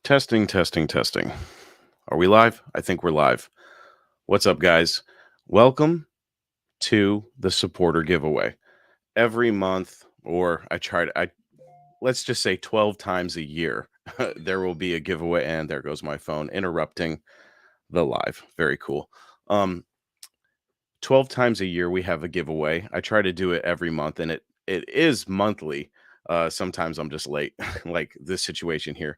Testing, testing, testing. Are we live? I think we're live. What's up, guys? Welcome to the supporter giveaway. Every month, or let's just say 12 times a year, there will be a giveaway. And there goes my phone interrupting the live. Very cool. Um, 12 times a year, we have a giveaway. I try to do it every month, and it is monthly. Sometimes I'm just late, like this situation here.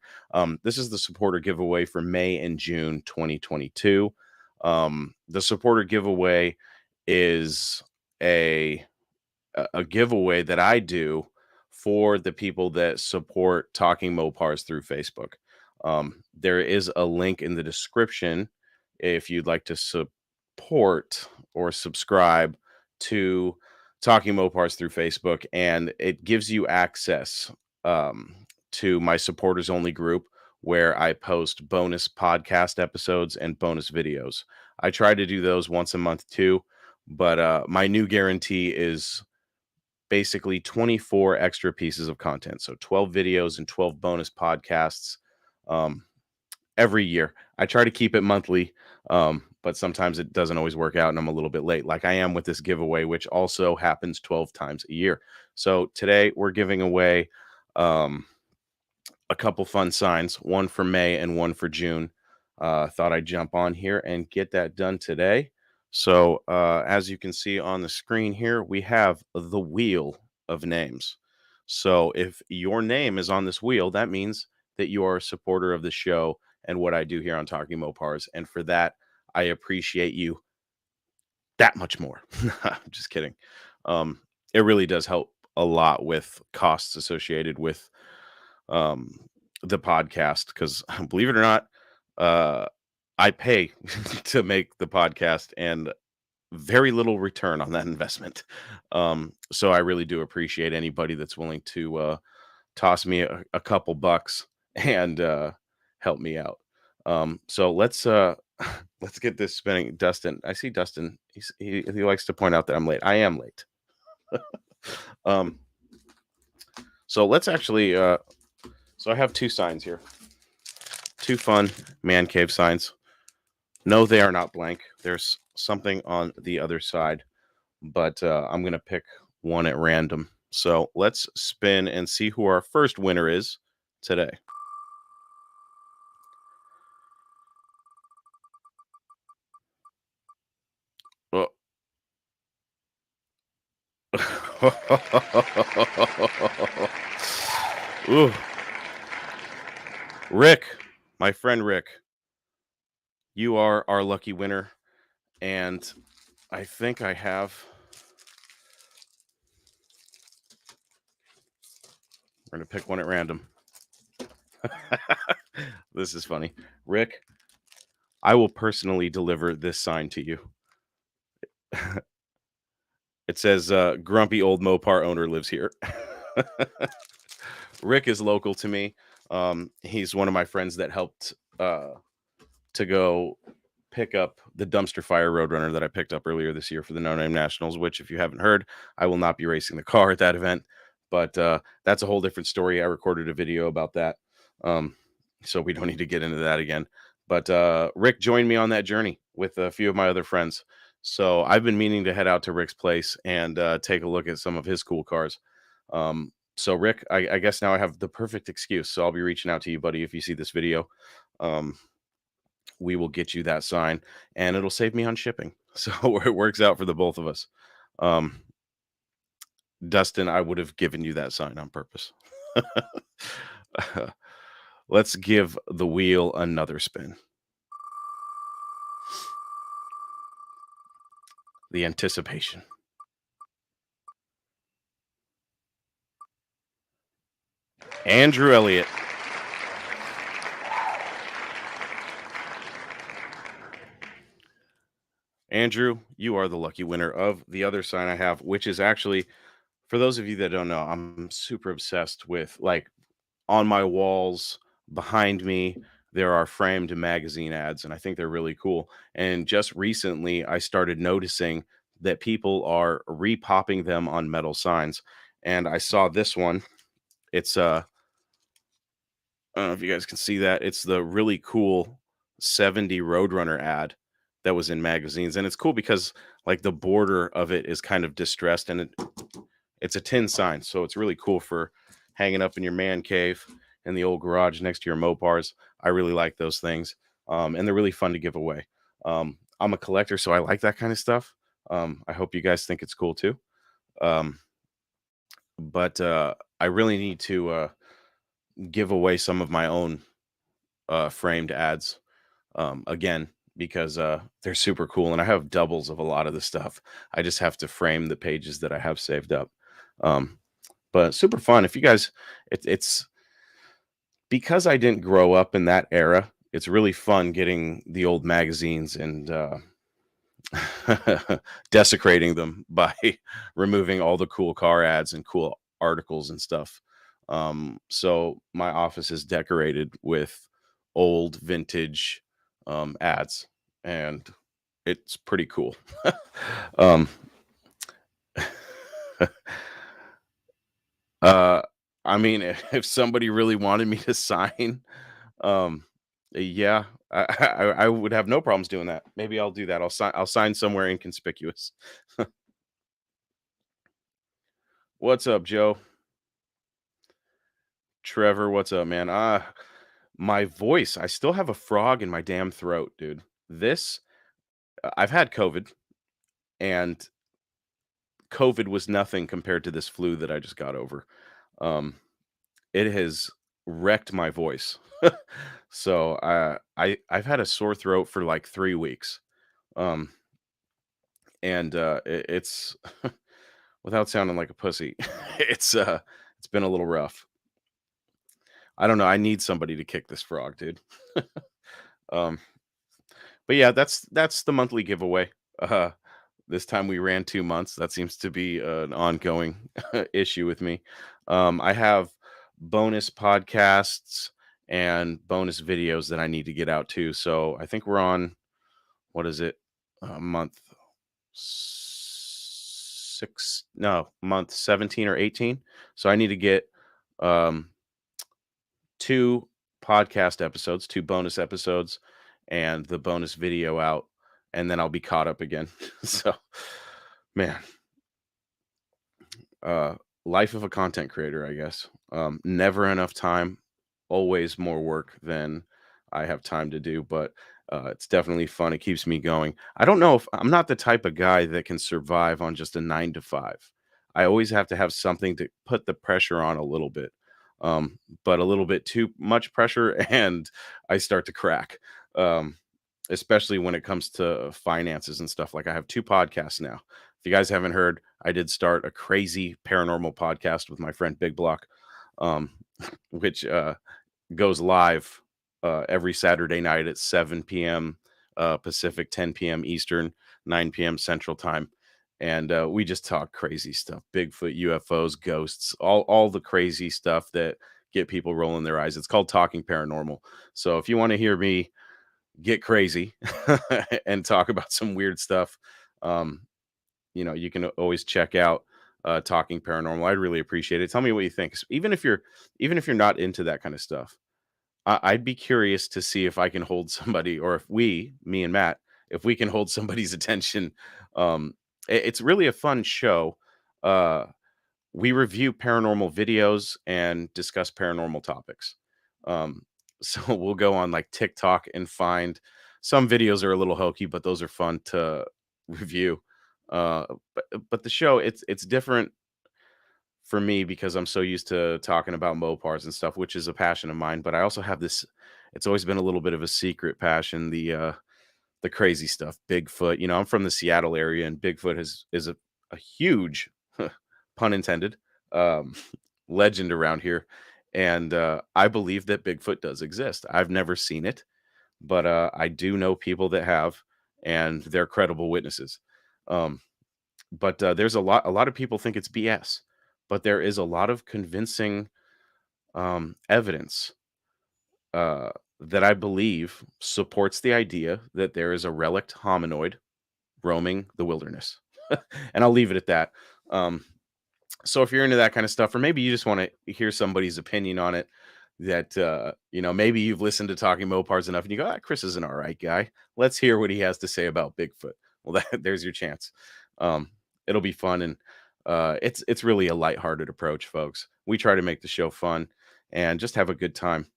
This is the supporter giveaway for May and June 2022. The supporter giveaway is a a giveaway that I do for the people that support Talking Mopars through Facebook. There is a link in the description if you'd like to support or subscribe to Talking Mopars through Facebook, and it gives you access to my supporters only group where I post bonus podcast episodes and bonus videos. I try to do those once a month too, but my new guarantee is basically 24 extra pieces of content. So 12 videos and 12 bonus podcasts um, every year. I try to keep it monthly, but sometimes it doesn't always work out and I'm a little bit late, like I am with this giveaway, which also happens 12 times a year. So today we're giving away um, a couple fun signs, one for May and one for June. Thought I'd jump on here and get that done today. So, as you can see on the screen here, we have the wheel of names. So, if your name is on this wheel, that means that you are a supporter of the show and what I do here on Talking Mopars. And for that, I appreciate you that much more. I'm just kidding. Um, it really does help a lot with costs associated with um, the podcast because believe it or not, uh, I pay to make the podcast and very little return on that investment. So I really do appreciate anybody that's willing to toss me a couple bucks and help me out. So let's get this spinning. Dustin, I see Dustin. He likes to point out that I'm late. I am late. um, so let's actually. So I have two signs here. Two fun man cave signs. No, they are not blank. There's something on the other side, but I'm going to pick one at random. So let's spin and see who our first winner is today. Oh. Ooh. Rick, my friend Rick, you are our lucky winner. And I think I have. We're going to pick one at random. This is funny. Rick, I will personally deliver this sign to you. It says, grumpy old Mopar owner lives here. Rick is local to me. He's one of my friends that helped to go pick up the dumpster fire Roadrunner that I picked up earlier this year for the No Name Nationals, which, if you haven't heard, I will not be racing the car at that event. But that's a whole different story. I recorded a video about that. So we don't need to get into that again. But Rick joined me on that journey with a few of my other friends. So I've been meaning to head out to Rick's place and take a look at some of his cool cars. So Rick, I guess now I have the perfect excuse. So I'll be reaching out to you, buddy, if you see this video. We will get you that sign and it'll save me on shipping. So it works out for the both of us. Dustin, I would have given you that sign on purpose. Let's give the wheel another spin. The anticipation. Andrew Elliott. Andrew, you are the lucky winner of the other sign I have, which is actually, for those of you that don't know, I'm super obsessed with, like, on my walls behind me, there are framed magazine ads, and I think they're really cool. And just recently, I started noticing that people are repopping them on metal signs. And I saw this one. It's I don't know if you guys can see that. It's the really cool 70 Roadrunner ad that was in magazines. And it's cool because like the border of it is kind of distressed and it's a tin sign. So it's really cool for hanging up in your man cave in the old garage next to your Mopars. I really like those things. And they're really fun to give away. I'm a collector, so I like that kind of stuff. I hope you guys think it's cool too. Um, but I really need to give away some of my own framed ads again because they're super cool and I have doubles of a lot of the stuff. I just have to frame the pages that I have saved up. Um, but super fun. If you guys, it's because I didn't grow up in that era. It's really fun getting the old magazines and desecrating them by removing all the cool car ads and cool articles and stuff. So my office is decorated with old vintage ads, and it's pretty cool. um, uh, I mean, if somebody really wanted me to sign, um, yeah, I would have no problems doing that. Maybe I'll do that. I'll sign somewhere inconspicuous. What's up, Joe? Trevor, what's up, man? My voice, I still have a frog in my damn throat, dude. This, I've had COVID, and COVID was nothing compared to this flu that I just got over. Um, it has wrecked my voice. So I've had a sore throat for like 3 weeks. Um, and it's without sounding like a pussy, it's been a little rough. I don't know. I need somebody to kick this frog, dude. Um, but yeah, that's the monthly giveaway. Uh, this time we ran 2 months. That seems to be an ongoing issue with me. I have bonus podcasts and bonus videos that I need to get out too. So I think we're on what is it? Month six? No, month 17 or 18. So I need to get um, two podcast episodes, two bonus episodes, and the bonus video out, and then I'll be caught up again. So, man, uh, life of a content creator, I guess. Never enough time, always more work than I have time to do, but it's definitely fun. It keeps me going. I don't know if I'm not the type of guy that can survive on just a 9 to 5. I always have to have something to put the pressure on a little bit, but a little bit too much pressure, and I start to crack. Um, Especially when it comes to finances and stuff. Like I have two podcasts now. If you guys haven't heard, I did start a crazy paranormal podcast with my friend Big Block, um, which goes live every Saturday night at 7 p.m. Pacific, 10 p.m. Eastern, 9 p.m. Central Time. And we just talk crazy stuff: Bigfoot, UFOs, ghosts, all the crazy stuff that get people rolling their eyes. It's called Talking Paranormal. So if you want to hear me get crazy and talk about some weird stuff, um, you can always check out Talking Paranormal. I'd really appreciate it. Tell me what you think. Even if you're not into that kind of stuff, I'd be curious to see if I can hold somebody, or if me and Matt, if we can hold somebody's attention. It's really a fun show. Uh, we review paranormal videos and discuss paranormal topics. Um, so we'll go on like TikTok and find some videos are a little hokey, but those are fun to review. But the show, it's different for me because I'm so used to talking about Mopars and stuff, which is a passion of mine. But I also have this. It's always been a little bit of a secret passion. The crazy stuff, Bigfoot. I'm from the Seattle area, and Bigfoot is a huge, pun intended, um, legend around here. And I believe that Bigfoot does exist. I've never seen it, but I do know people that have, and they're credible witnesses. Um, but there's a lot of people think it's BS, but there is a lot of convincing evidence uh, that I believe supports the idea that there is a relict hominoid roaming the wilderness. And I'll leave it at that. So if you're into that kind of stuff, or maybe you just want to hear somebody's opinion on it, that maybe you've listened to Talking Mopars enough and you go, Chris is an all right guy. Let's hear what he has to say about Bigfoot. Well, there's your chance. Um, it'll be fun, and it's really a lighthearted approach, folks. We try to make the show fun and just have a good time.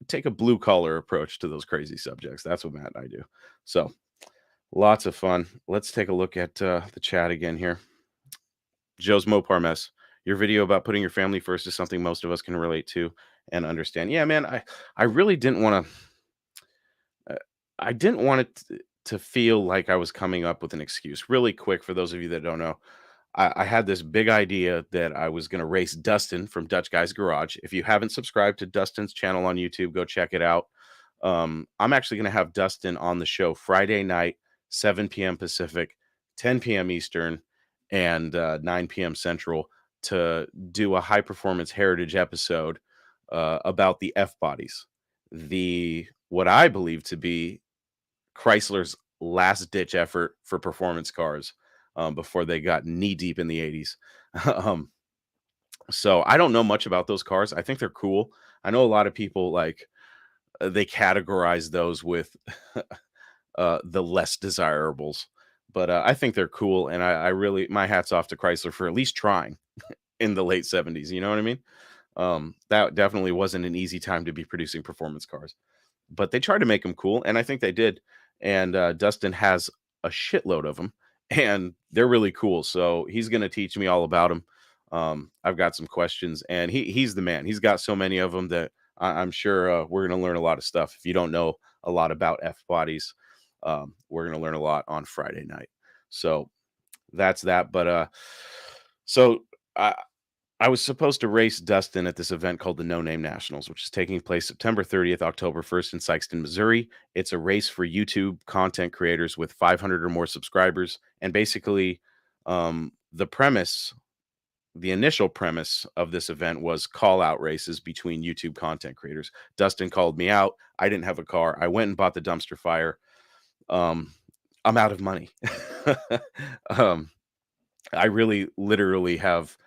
Take a blue collar approach to those crazy subjects. That's what Matt and I do. So lots of fun. Let's take a look at the chat again here. Joe's Mopar Mess. Your video about putting your family first is something most of us can relate to and understand. Yeah, man, I really didn't want to. I didn't want it to feel like I was coming up with an excuse. Really quick, for those of you that don't know, I had this big idea that I was going to race Dustin from Dutch Guy's Garage. If you haven't subscribed to Dustin's channel on YouTube, go check it out. I'm actually going to have Dustin on the show Friday night, 7 p.m. Pacific, 10 p.m. Eastern, and 9 p.m. Central to do a high performance heritage episode about the F bodies, the what I believe to be Chrysler's last ditch effort for performance cars before they got knee deep in the 80s. um, so I don't know much about those cars. I think they're cool. I know a lot of people they categorize those with the less desirables, but I think they're cool. And I really, my hat's off to Chrysler for at least trying in the late 70s. You know what I mean? That definitely wasn't an easy time to be producing performance cars, but they tried to make them cool, and I think they did. And Dustin has a shitload of them, and they're really cool. So he's going to teach me all about them. I've got some questions, and he's the man. He's got so many of them that I'm sure we're going to learn a lot of stuff. If you don't know a lot about F bodies, we're going to learn a lot on Friday night. So that's that. But so I was supposed to race Dustin at this event called the No Name Nationals, which is taking place September 30th, October 1st in Sikeston, Missouri. It's a race for YouTube content creators with 500 or more subscribers. And basically, the premise, the initial premise of this event was call out races between YouTube content creators. Dustin called me out. I didn't have a car. I went and bought the dumpster fire. I'm out of money. I really literally have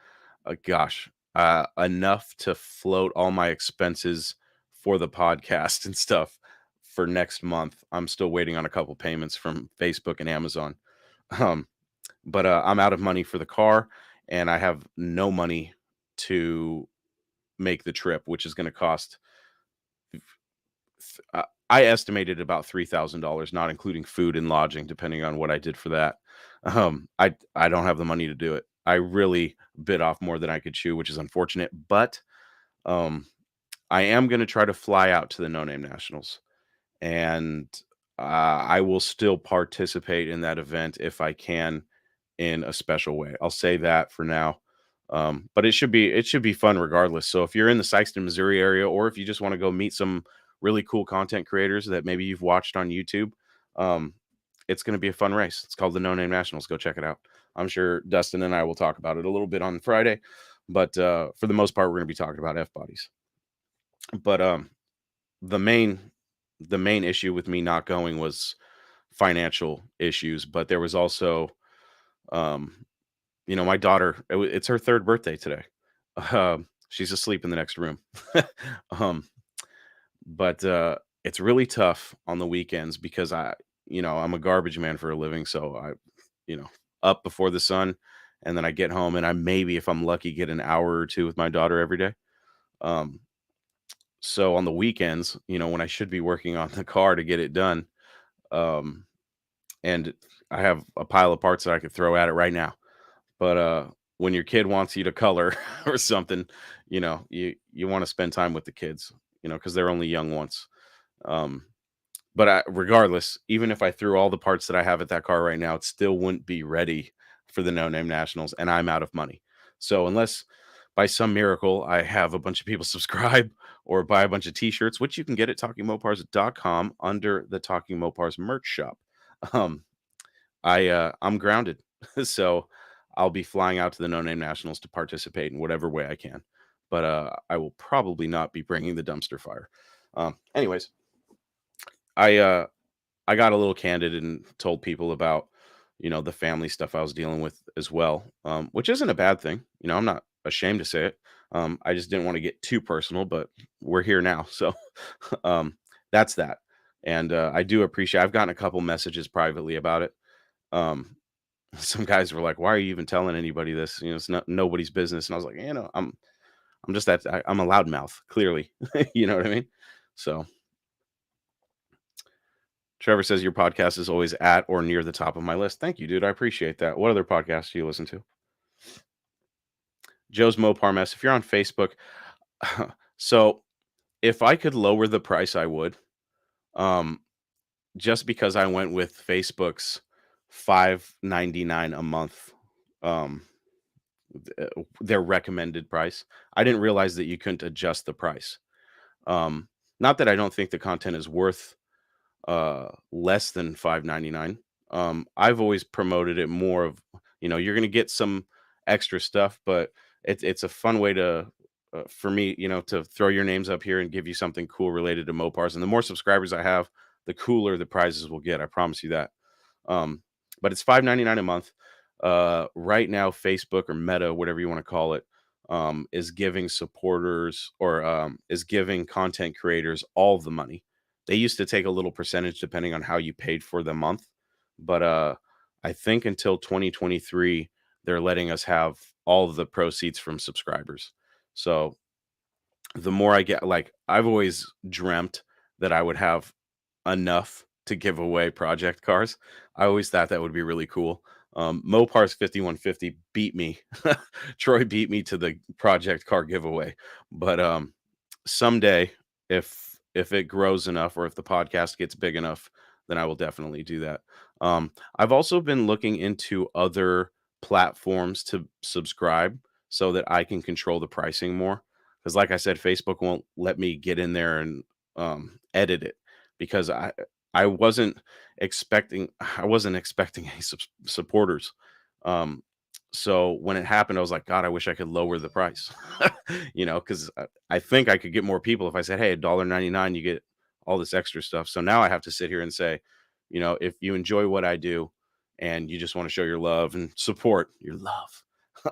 enough to float all my expenses for the podcast and stuff for next month. I'm still waiting on a couple payments from Facebook and Amazon. But I'm out of money for the car, and I have no money to make the trip, which is going to cost, I estimated about $3,000, not including food and lodging, depending on what I did for that. I don't have the money to do it. I really bit off more than I could chew, which is unfortunate. But I am going to try to fly out to the No Name Nationals, and I will still participate in that event if I can in a special way. I'll say that for now. But it should be fun regardless. So if you're in the Sikeston, Missouri area, or if you just want to go meet some really cool content creators that maybe you've watched on YouTube, it's going to be a fun race. It's called the No Name Nationals. Go check it out. I'm sure Dustin and I will talk about it a little bit on Friday, but for the most part, we're going to be talking about F bodies. But the main issue with me not going was financial issues, but there was also, my daughter. It's her third birthday today. She's asleep in the next room. But it's really tough on the weekends because I'm a garbage man for a living. So up before the sun, and then I get home and I maybe, if I'm lucky, get an hour or two with my daughter every day. So on the weekends, when I should be working on the car to get it done, and I have a pile of parts that I could throw at it right now. But when your kid wants you to color or something, you want to spend time with the kids, because they're only young once. But regardless, even if I threw all the parts that I have at that car right now, it still wouldn't be ready for the No Name Nationals, and I'm out of money. So unless by some miracle I have a bunch of people subscribe or buy a bunch of t-shirts, which you can get at talkingmopars.com under the Talking Mopars merch shop, I'm grounded. So I'll be flying out to the No Name Nationals to participate in whatever way I can. But I will probably not be bringing the dumpster fire. Anyways, I got a little candid and told people about, the family stuff I was dealing with as well, which isn't a bad thing. I'm not ashamed to say it. I just didn't want to get too personal, but we're here now. So um, that's that. And I do appreciate, I've gotten a couple messages privately about it. Um, some guys were like, "Why are you even telling anybody this? You know, it's not nobody's business." And I was like, "You know, I'm just that I'm a loudmouth, clearly." You know what I mean? So Trevor says your podcast is always at or near the top of my list. Thank you, dude. I appreciate that. What other podcasts do you listen to? Joe's Mopar Mess. If you're on Facebook, so if I could lower the price, I would. Um, just because I went with Facebook's 5.99 a month, um, their recommended price. I didn't realize that you couldn't adjust the price. Um, not that I don't think the content is worth less than 5.99. I've always promoted it more of, you're going to get some extra stuff, but it's a fun way to for me, to throw your names up here and give you something cool related to Mopars. And the more subscribers I have, the cooler the prizes will get. I promise you that. Um, but it's 5.99 a month. Right now, Facebook or Meta, whatever you want to call it, is giving supporters or is giving content creators all the money. They used to take a little percentage depending on how you paid for the month, but I think until 2023, they're letting us have all of the proceeds from subscribers. So the more I get, like, I've always dreamt that I would have enough to give away project cars. I always thought that would be really cool. Mopar's 5150 beat me. Troy beat me to the project car giveaway. But someday, if it grows enough or if the podcast gets big enough, then I will definitely do that. I've also been looking into other platforms to subscribe so that I can control the pricing more. Because, like I said, Facebook won't let me get in there and edit it because I wasn't expecting any supporters. Um, so when it happened, I was like, God, I wish I could lower the price. Because I think I could get more people if I said, hey, $1.99, you get all this extra stuff. So now I have to sit here and say, if you enjoy what I do and you just want to show your love and support your love,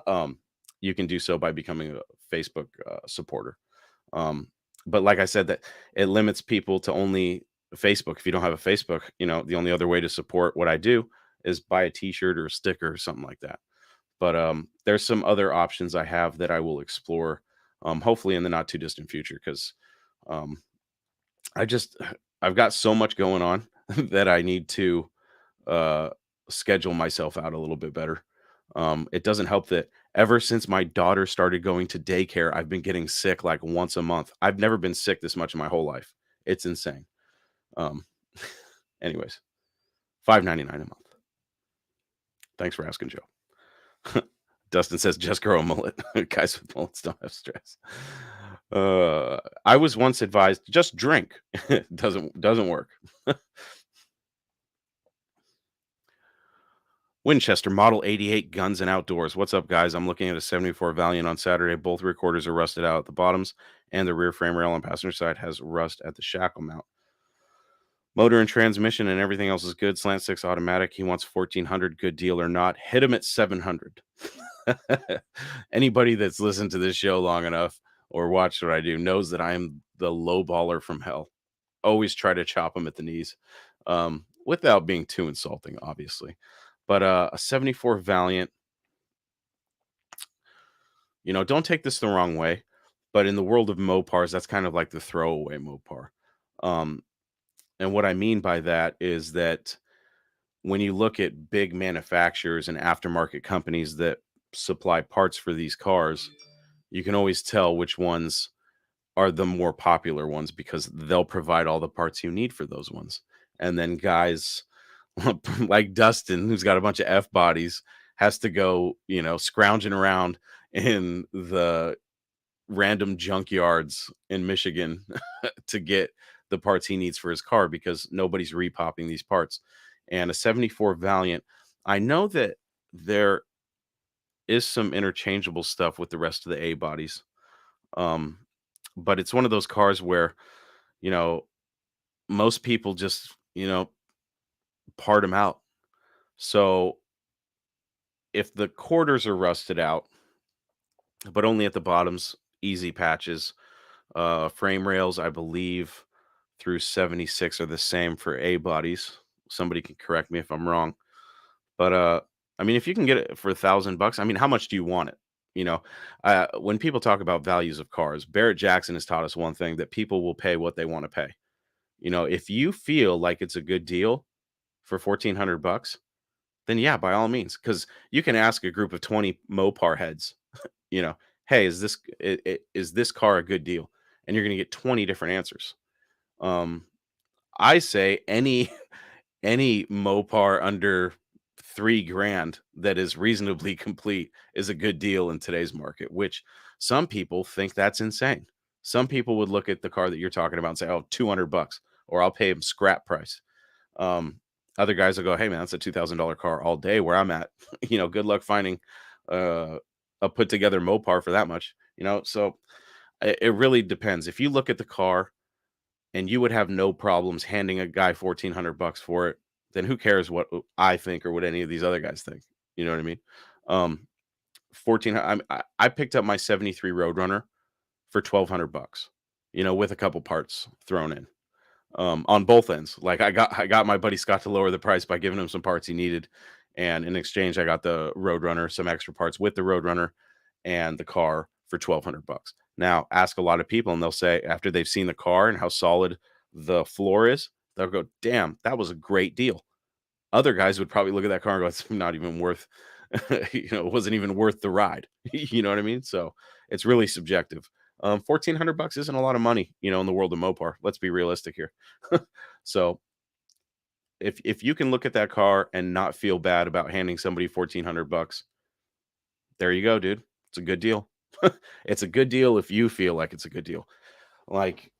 um, you can do so by becoming a Facebook supporter. Um, but like I said, that it limits people to only Facebook. If you don't have a Facebook, the only other way to support what I do is buy a T-shirt or a sticker or something like that. But there's some other options I have that I will explore, hopefully in the not too distant future, because um, I just I've got so much going on that I need to uh, schedule myself out a little bit better. It doesn't help that ever since my daughter started going to daycare, I've been getting sick like once a month. I've never been sick this much in my whole life. It's insane. Um, anyways, 5.99 a month. Thanks for asking, Joe. Dustin says, just grow a mullet. Guys with mullets don't have stress. I was once advised, just drink. Doesn't work. Winchester Model 88 Guns and Outdoors. What's up, guys? I'm looking at a 74 Valiant on Saturday. Both recorders are rusted out at the bottoms, and the rear frame rail on passenger side has rust at the shackle mount. Motor and transmission and everything else is good. Slant 6 automatic. He wants 1,400. Good deal or not. Hit him at 700. Anybody that's listened to this show long enough or watched what I do knows that I am the low baller from hell. Always try to chop him at the knees, without being too insulting, obviously. But a 74 Valiant, don't take this the wrong way, but in the world of Mopars, that's kind of like the throwaway Mopar. Um, and what I mean by that is that when you look at big manufacturers and aftermarket companies that supply parts for these cars, you can always tell which ones are the more popular ones because they'll provide all the parts you need for those ones. And then guys like Dustin, who's got a bunch of F bodies, has to go, scrounging around in the random junkyards in Michigan to get the parts he needs for his car because nobody's repopping these parts. And a 74 Valiant, I know that there is some interchangeable stuff with the rest of the A bodies. Um, but it's one of those cars where, you know, most people just, part them out. So if the quarters are rusted out, but only at the bottoms, easy patches. Frame rails, I believe, through 76 are the same for A bodies. Somebody can correct me if I'm wrong. But I mean, if you can get it for $1,000, I mean, how much do you want it? You know, when people talk about values of cars, Barrett Jackson has taught us one thing, that people will pay what they want to pay. You know, if you feel like it's a good deal for $1,400, then yeah, by all means, because you can ask a group of 20 Mopar heads, you know, hey, is this car a good deal? And you're going to get 20 different answers. Um, I say any Mopar under 3 grand that is reasonably complete is a good deal in today's market, which some people think that's insane. Some people would look at the car that you're talking about and say, oh, $200, or I'll pay him scrap price. Um, Other guys will go, hey man, that's a $2,000 car all day where I'm at. Good luck finding uh, a put together Mopar for that much. So it really depends. If you look at the car and you would have no problems handing a guy $1,400 for it, then who cares what I think or what any of these other guys think? You know what I mean? Um, 14. I picked up my '73 Roadrunner for $1,200. With a couple parts thrown in, on both ends. Like I got my buddy Scott to lower the price by giving him some parts he needed, and in exchange, I got the Roadrunner, some extra parts with the Roadrunner, and the car for $1,200. Now, ask a lot of people, and they'll say after they've seen the car and how solid the floor is, they'll go, "Damn, that was a great deal." Other guys would probably look at that car and go, "It's not even worth, it wasn't even worth the ride." You know what I mean? So it's really subjective. $1,400 isn't a lot of money, in the world of Mopar. Let's be realistic here. So if you can look at that car and not feel bad about handing somebody $1,400, there you go, dude. It's a good deal. It's a good deal if you feel like it's a good deal. Like,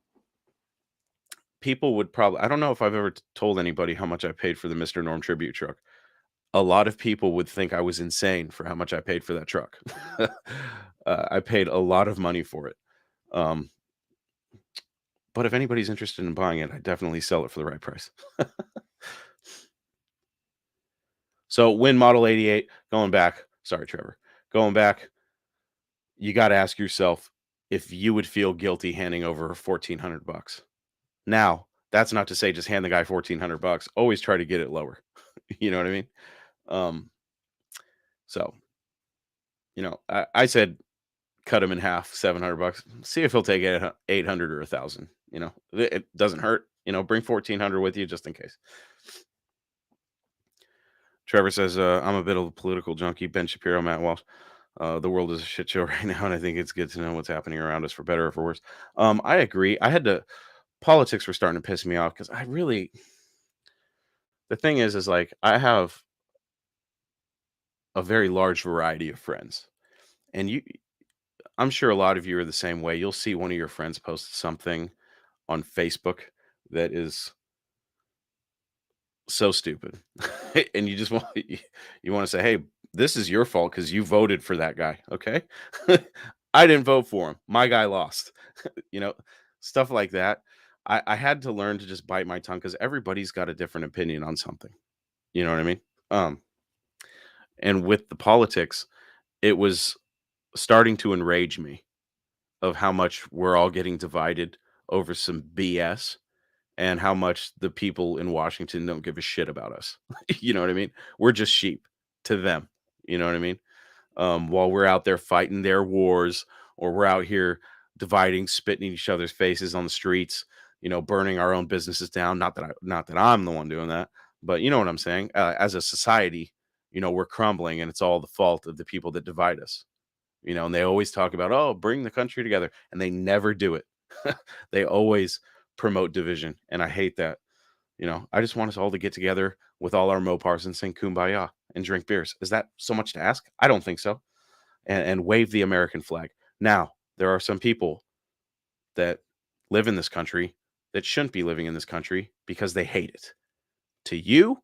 people would probably, I don't know if I've ever told anybody how much I paid for the Mr. Norm tribute truck. A lot of people would think I was insane for how much I paid for that truck. I paid a lot of money for it. Um, but if anybody's interested in buying it, I definitely sell it for the right price. So when Model 88, going back, sorry, Trevor, going back, you got to ask yourself if you would feel guilty handing over $1,400. Now, that's not to say just hand the guy $1,400. Always try to get it lower. You know what I mean? Um, so I said cut him in half, $700. See if he'll take 800 or 1,000. It doesn't hurt. Bring 1,400 with you just in case. Trevor says, I'm a bit of a political junkie. Ben Shapiro, Matt Walsh. The world is a shit show right now, and I think it's good to know what's happening around us, for better or for worse. I agree. Politics were starting to piss me off because the thing is like, I have a very large variety of friends, and I'm sure a lot of you are the same way. You'll see one of your friends post something on Facebook that is so stupid, and you just want you want to say, "Hey, this is your fault because you voted for that guy." Okay, I didn't vote for him. My guy lost. you know, Stuff like that. I had to learn to just bite my tongue because everybody's got a different opinion on something. You know what I mean? Um, and with the politics, it was starting to enrage me of how much we're all getting divided over some BS, and how much the people in Washington don't give a shit about us. You know what I mean? We're just sheep to them. You know what I mean? While we're out there fighting their wars, or we're out here dividing, spitting in each other's faces on the streets, burning our own businesses down. Not that I'm the one doing that, but you know what I'm saying? As a society, we're crumbling, and it's all the fault of the people that divide us. And they always talk about, oh, bring the country together, and they never do it. They always promote division, and I hate that. I just want us all to get together with all our Mopars and sing Kumbaya and drink beers. Is that so much to ask? I don't think so. And wave the American flag. Now, there are some people that live in this country that shouldn't be living in this country because they hate it. To you,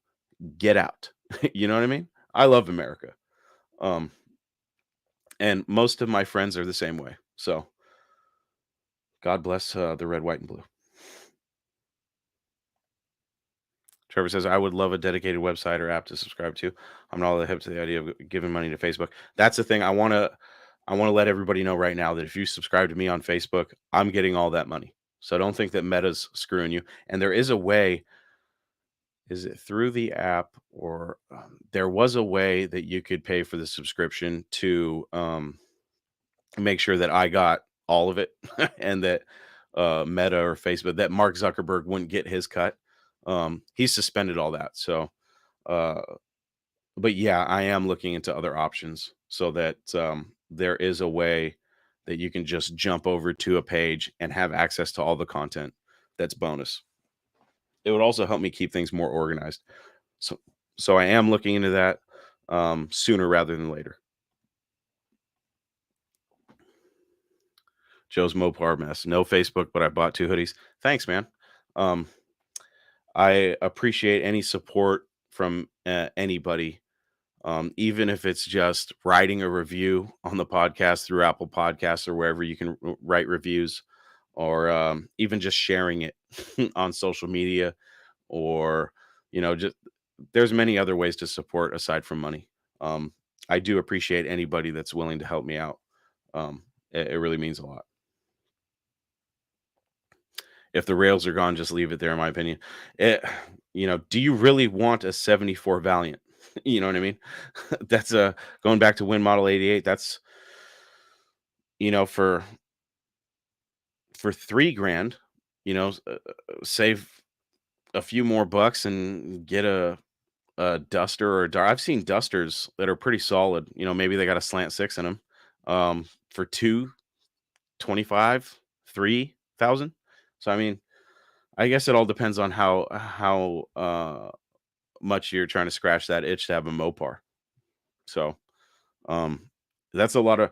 get out. You know what I mean? I love America. Um, and most of my friends are the same way. So God bless the red, white, and blue. Trevor says, I would love a dedicated website or app to subscribe to. I'm not all that hip to the idea of giving money to Facebook. That's the thing. I want to let everybody know right now that if you subscribe to me on Facebook, I'm getting all that money. So don't think that Meta's screwing you. And there is a way, is it through the app or there was a way that you could pay for the subscription to make sure that I got all of it and that Meta or Facebook, that Mark Zuckerberg wouldn't get his cut. He's suspended all that. So, uh, but yeah, I am looking into other options so that there is a way that you can just jump over to a page and have access to all the content that's bonus. It would also help me keep things more organized. So, so I am looking into that sooner rather than later. Joe's Mopar mess. No Facebook, but I bought 2 hoodies. Thanks, man. Um, I appreciate any support from anybody, even if it's just writing a review on the podcast through Apple Podcasts or wherever you can write reviews, or even just sharing it on social media, or just there's many other ways to support aside from money. I do appreciate anybody that's willing to help me out. It really means a lot. If the rails are gone, just leave it there, in my opinion. It, do you really want a 74 Valiant? You know what I mean? That's a going back to Win Model 88. That's for 3 grand. Save a few more bucks and get a Duster or a Dar. I've seen Dusters that are pretty solid. Maybe they got a slant six in them. For 225, 3,000. So I mean, I guess it all depends on how much you're trying to scratch that itch to have a Mopar. So, um, that's a lot of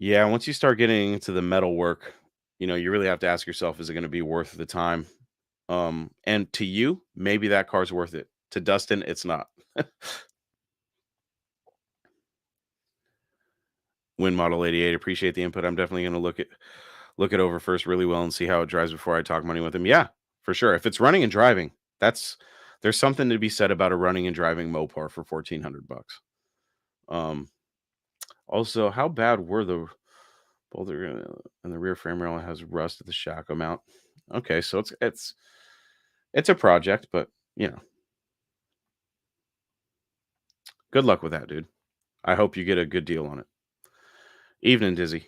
yeah, once you start getting into the metal work, you really have to ask yourself, is it gonna be worth the time? And to you, maybe that car's worth it. To Dustin, it's not. Win Model 88, appreciate the input. I'm definitely gonna look it over first really well and see how it drives before I talk money with him. Yeah, for sure. If it's running and driving, that's there's something to be said about a running and driving Mopar for 1,400 bucks. Um, Also, how bad were the boulder and the rear frame rail has rust at the shock mount? Okay, so it's a project, but good luck with that, dude. I hope you get a good deal on it. Evening, Dizzy.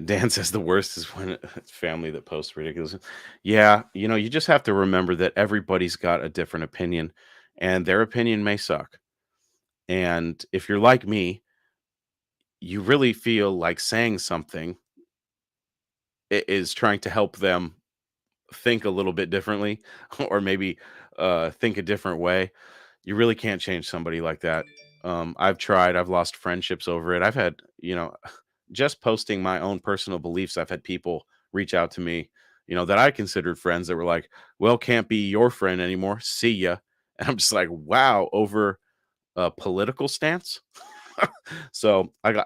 Dan says the worst is when it's family that posts ridiculous. Yeah, you just have to remember that everybody's got a different opinion, and their opinion may suck. And if you're like me, you really feel like saying something is trying to help them think a little bit differently or maybe think a different way. You really can't change somebody like that. I've tried, I've lost friendships over it. I've had, just posting my own personal beliefs, I've had people reach out to me, that I considered friends that were like, well, can't be your friend anymore. See ya. And I'm just like, wow, over a political stance. So I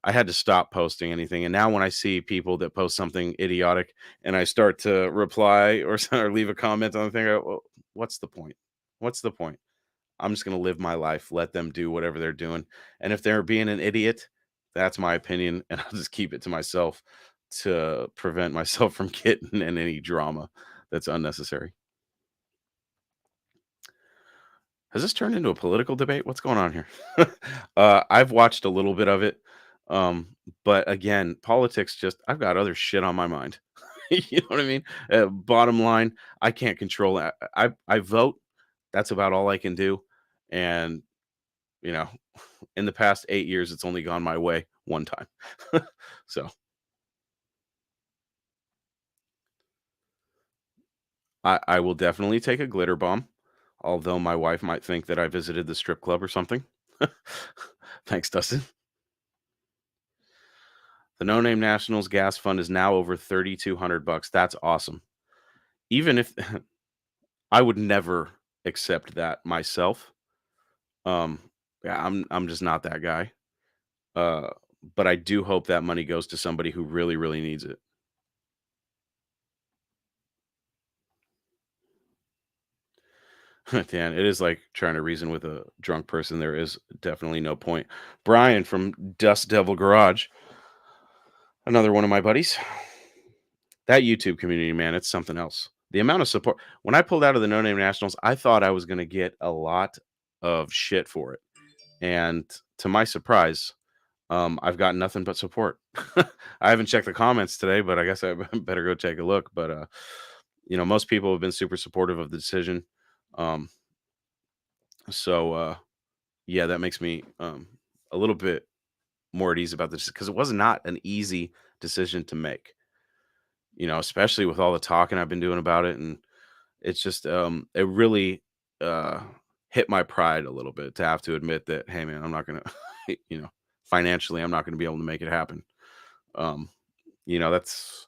had to stop posting anything. And now when I see people that post something idiotic and I start to reply or, or leave a comment on the thing, I go, well, what's the point? What's the point? I'm just going to live my life, let them do whatever they're doing. And if they're being an idiot, that's my opinion. And I'll just keep it to myself to prevent myself from getting in any drama that's unnecessary. Has this turned into a political debate? What's going on here? I've watched a little bit of it. But again, politics just I've got other shit on my mind. You know what I mean? Bottom line, I can't control that. I vote. That's about all I can do. And you know, in the past 8 years, it's only gone my way one time. So I will definitely take a glitter bomb, although my wife might think that I visited the strip club or something. Thanks, Dustin. The No Name Nationals gas fund is now over 3,200 bucks. That's awesome. Even if I would never accept that myself. Um, yeah, I'm just not that guy. Uh, but I do hope that money goes to somebody who really, really needs it. Dan, it is like trying to reason with a drunk person. There is definitely no point. Brian from Dust Devil Garage, another one of my buddies. That YouTube community, man, it's something else. The amount of support. When I pulled out of the No Name Nationals, I thought I was going to get a lot of shit for it. And to my surprise, I've gotten nothing but support. I haven't checked the comments today, but I guess I better go take a look. But most people have been super supportive of the decision. Um, so yeah, that makes me a little bit more at ease about this because it was not an easy decision to make. Especially with all the talking I've been doing about it, and it's just it really uh hit my pride a little bit to have to admit that, hey man, I'm not gonna you know financially I'm not gonna be able to make it happen. Um, that's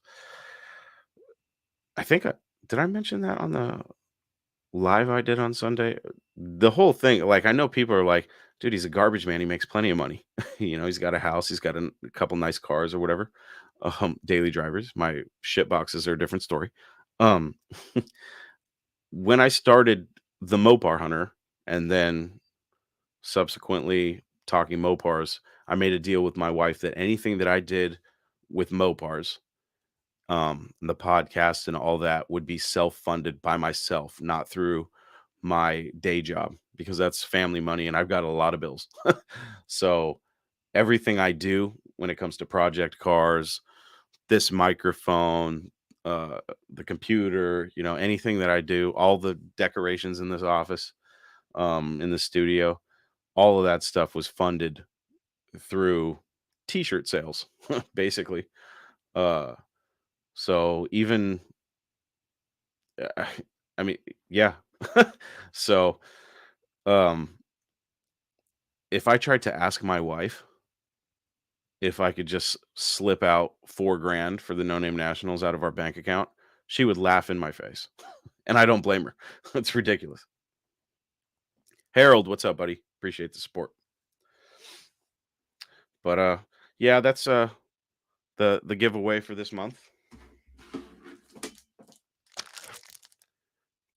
I think did I mention that on the live I did on Sunday? The whole thing, like I know people are like, dude, he's a garbage man, he makes plenty of money. He's got a house, he's got a couple nice cars or whatever. Daily drivers. My shit boxes are a different story. Um when I started the Mopar Hunter and then subsequently talking Mopars, I made a deal with my wife that anything that I did with Mopars, the podcast and all that would be self-funded by myself, not through my day job because that's family money and I've got a lot of bills. So everything I do when it comes to project cars, this microphone, the computer, anything that I do, all the decorations in this office, in the studio, all of that stuff was funded through t-shirt sales, basically. Uh, so even, uh, I mean, yeah. So, um, if I tried to ask my wife if I could just slip out 4 grand for the No Name Nationals out of our bank account, she would laugh in my face. And I don't blame her. It's ridiculous. Harold, what's up, buddy? Appreciate the support. But yeah, that's the giveaway for this month.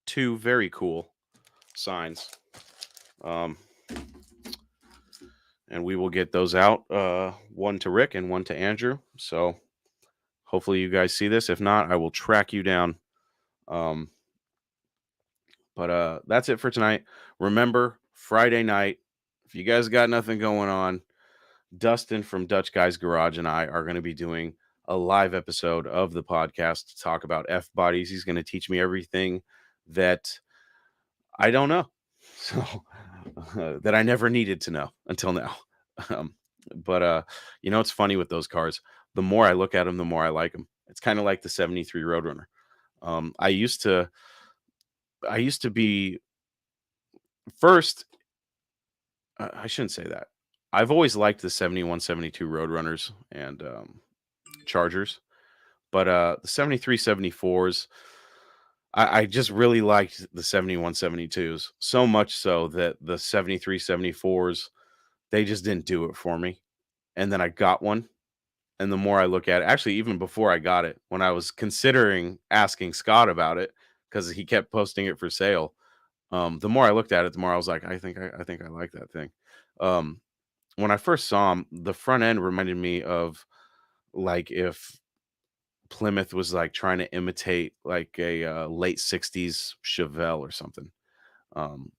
2 very cool signs. Um and we will get those out. One to Rick and one to Andrew. So hopefully you guys see this. If not, I will track you down. Um But that's it for tonight. Remember, Friday night, if you guys got nothing going on, Dustin from Dutch Guys Garage and I are going to be doing a live episode of the podcast to talk about F bodies. He's going to teach me everything that I don't know. So that I never needed to know until now. Um, but it's funny with those cars. The more I look at them, the more I like them. It's kind of like the 73 Roadrunner. I used to be first. I shouldn't say that. I've always liked the 71, 72 Roadrunners and Chargers, but the 73, 74s, I just really liked the 71, 72s so much so that the 73, 74s, they just didn't do it for me. And then I got one. And the more I look at it, actually, even before I got it, when I was considering asking Scott about it, because he kept posting it for sale, the more I looked at it, the more I was like, I think I like that thing. Um, when I first saw him, the front end reminded me of like if Plymouth was like trying to imitate like a late 60s Chevelle or something. Um,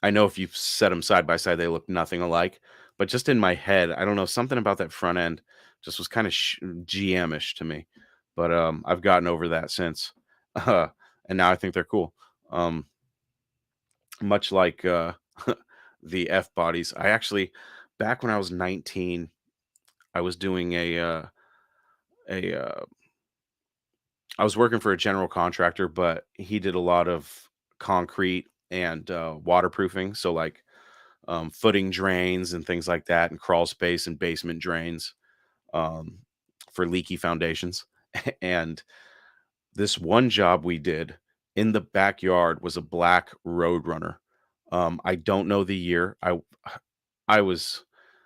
I know if you set them side by side, they look nothing alike, but just in my head, I don't know, something about that front end just was kind of GM-ish to me. But I've gotten over that since. Uh, and now I think they're cool. Um, much like the F bodies. I actually, back when I was 19, I was doing a I was working for a general contractor, but he did a lot of concrete and waterproofing. So like footing drains and things like that, and crawl space and basement drains um, for leaky foundations. And this one job we did in the backyard was a black Roadrunner. I don't know the year. I was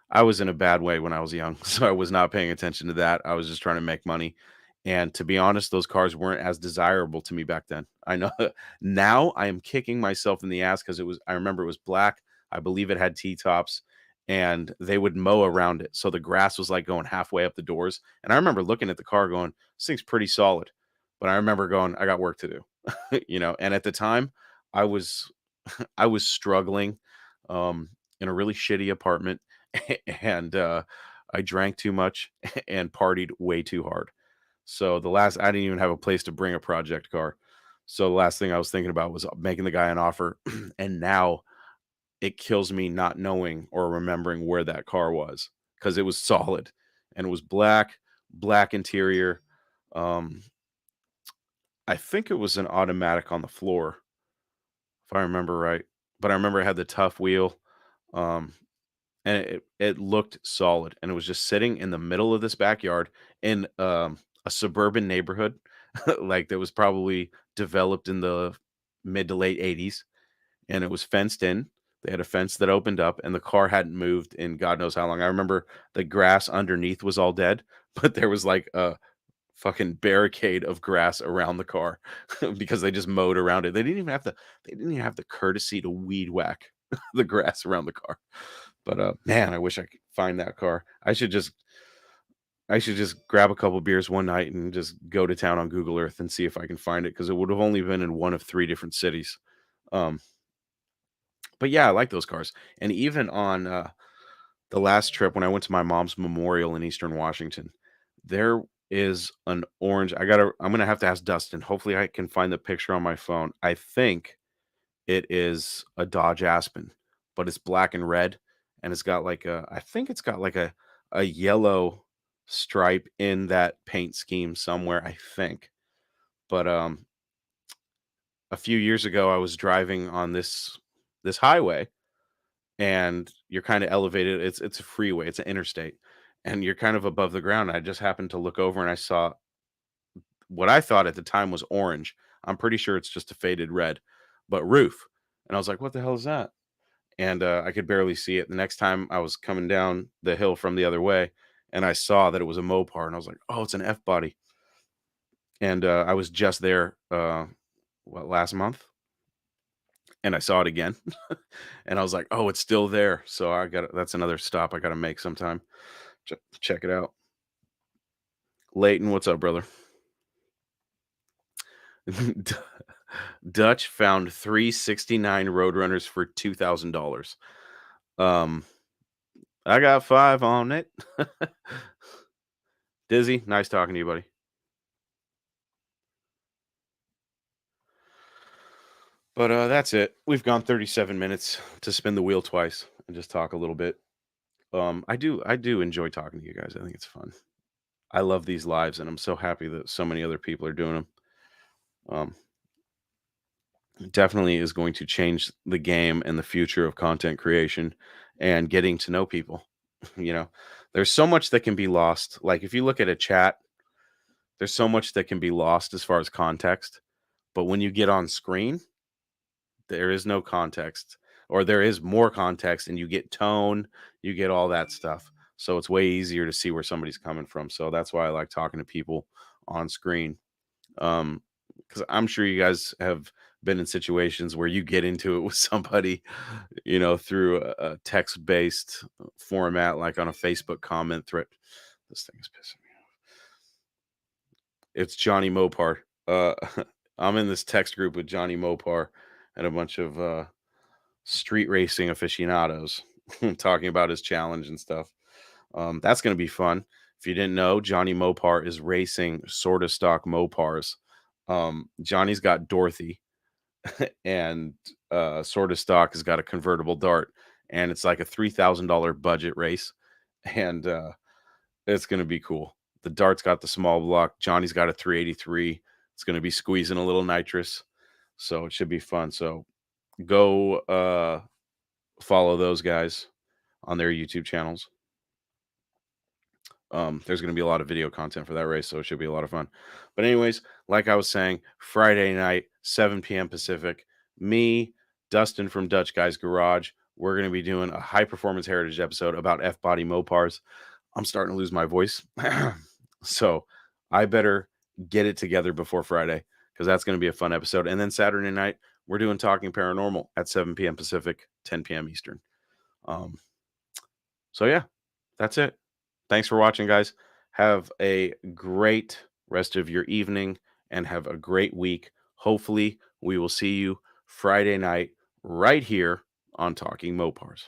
I was in a bad way when I was young, so I was not paying attention to that. I was just trying to make money. And to be honest, those cars weren't as desirable to me back then. I know now I am kicking myself in the ass because I remember it was black. I believe it had T-tops and they would mow around it. So the grass was like going halfway up the doors. And I remember looking at the car going, this thing's pretty solid. But I remember going, I got work to do. And at the time I was I was struggling in a really shitty apartment and I drank too much and partied way too hard. So I didn't even have a place to bring a project car. So the last thing I was thinking about was making the guy an offer. And now it kills me not knowing or remembering where that car was because it was solid and it was black interior. Um, I think it was an automatic on the floor, if I remember right. But I remember it had the tough wheel. Um, and it looked solid and it was just sitting in the middle of this backyard in a suburban neighborhood like that was probably developed in the mid to late 80s, and it was fenced in. They had a fence that opened up and the car hadn't moved in god knows how long. I remember the grass underneath was all dead, but there was like a fucking barricade of grass around the car because they just mowed around it. They didn't even have the courtesy to weed whack the grass around the car. But man, I wish I could find that car. I should just grab a couple beers one night and just go to town on Google Earth and see if I can find it because it would have only been in one of three different cities. Um, but yeah, I like those cars. And even on the last trip when I went to my mom's memorial in Eastern Washington, there is an orange. I'm gonna have to ask Dustin. Hopefully I can find the picture on my phone. I think it is a Dodge Aspen, but it's black and red, and I think it's got like a yellow stripe in that paint scheme somewhere, I think. But a few years ago I was driving on this highway and you're kind of elevated. It's a freeway, it's an interstate, and you're kind of above the ground. I just happened to look over and I saw what I thought at the time was orange. I'm pretty sure it's just a faded red, but roof. And I was like, what the hell is that? And I could barely see it. The next time I was coming down the hill from the other way, and I saw that it was a Mopar, and I was like, "Oh, it's an F body." And I was just there, last month, and I saw it again, and I was like, "Oh, it's still there." So that's another stop I got to make sometime. Check it out. Leighton, what's up, brother? D- Dutch found 369 Roadrunners for $2,000. Um, I got 5 on it. Dizzy, nice talking to you, buddy. But that's it. We've gone 37 minutes to spin the wheel twice and just talk a little bit. I do enjoy talking to you guys. I think it's fun. I love these lives, and I'm so happy that so many other people are doing them. Um, it definitely is going to change the game and the future of content creation and getting to know people. you know, there's so much that can be lost. Like if you look at a chat, there's so much that can be lost as far as context. But when you get on screen, there is no context, or there is more context, and you get tone, you get all that stuff. So it's way easier to see where somebody's coming from. So that's why I like talking to people on screen. Because I'm sure you guys have been in situations where you get into it with somebody, through a text-based format, like on a Facebook comment thread. This thing is pissing me off. It's Johnny Mopar. I'm in this text group with Johnny Mopar and a bunch of street racing aficionados talking about his challenge and stuff. That's going to be fun. If you didn't know, Johnny Mopar is racing sort of stock Mopars. Johnny's got Dorothy, and sort of stock has got a convertible dart, and it's like a $3,000 budget race, and it's going to be cool. The dart's got the small block. Johnny's got a 383. It's going to be squeezing a little nitrous, so it should be fun. So go follow those guys on their YouTube channels. There's going to be a lot of video content for that race, so it should be a lot of fun. But anyways, like I was saying, Friday night, 7 p.m. Pacific, me, Dustin from Dutch Guys Garage, we're going to be doing a high performance heritage episode about F-body Mopars. I'm starting to lose my voice, so I better get it together before Friday, because that's going to be a fun episode. And then Saturday night, we're doing Talking Paranormal at 7 p.m. Pacific, 10 p.m. Eastern. So yeah, that's it. Thanks for watching, guys. Have a great rest of your evening and have a great week. Hopefully, we will see you Friday night right here on Talking Mopars.